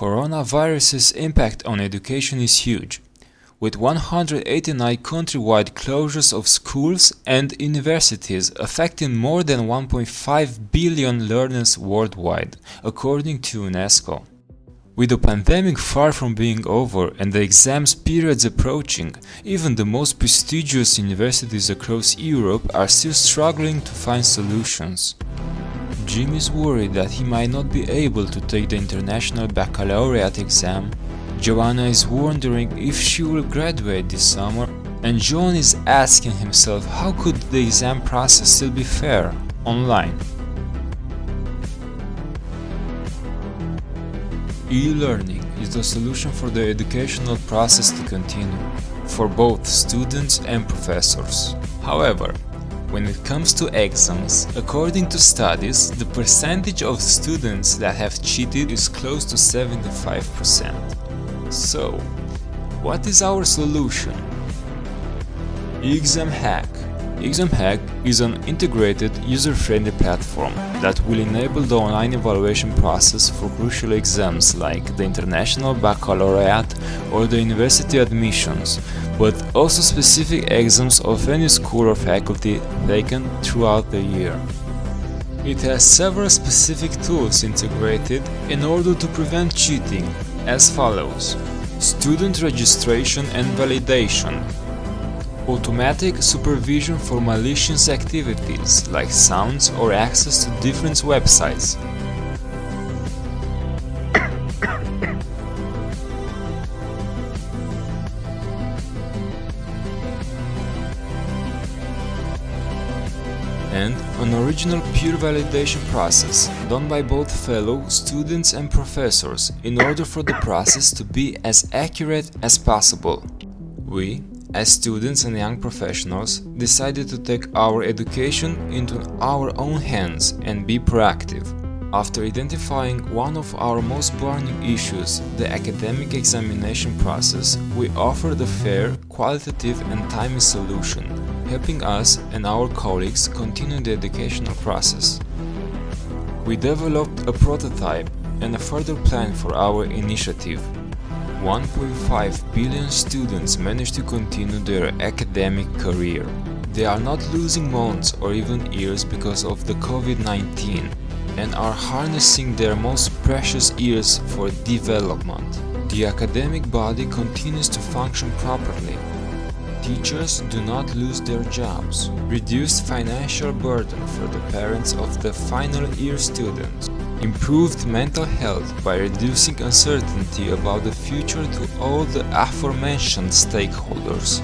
Coronavirus's impact on education is huge, with 189 countrywide closures of schools and universities affecting more than 1.5 billion learners worldwide, according to UNESCO. With the pandemic far from being over and the exams periods approaching, even the most prestigious universities across Europe are still struggling to find solutions. Jim is worried that he might not be able to take the International Baccalaureate exam. Joanna is wondering if she will graduate this summer, and John is asking himself how could the exam process still be fair online. E-learning is the solution for the educational process to continue, for both students and professors. However, when it comes to exams, according to studies, the percentage of students that have cheated is close to 75%. So, what is our solution? ExamHack. ExamHack is an integrated, user-friendly platform that will enable the online evaluation process for crucial exams like the International Baccalaureate or the university admissions, but also specific exams of any school or faculty taken throughout the year. It has several specific tools integrated in order to prevent cheating, as follows: student registration and validation, automatic supervision for malicious activities like sounds or access to different websites, and an original peer validation process done by both fellow students and professors in order for the process to be as accurate as possible. We, as students and young professionals, decided to take our education into our own hands and be proactive. After identifying one of our most burning issues, the academic examination process, we offered a fair, qualitative and timely solution, helping us and our colleagues continue the educational process. We developed a prototype and a further plan for our initiative. 1.5 billion students managed to continue their academic career. They are not losing months or even years because of the COVID-19 and are harnessing their most precious years for development. The academic body continues to function properly. Teachers do not lose their jobs. Reduced financial burden for the parents of the final year students. Improved mental health by reducing uncertainty about the future to all the aforementioned stakeholders.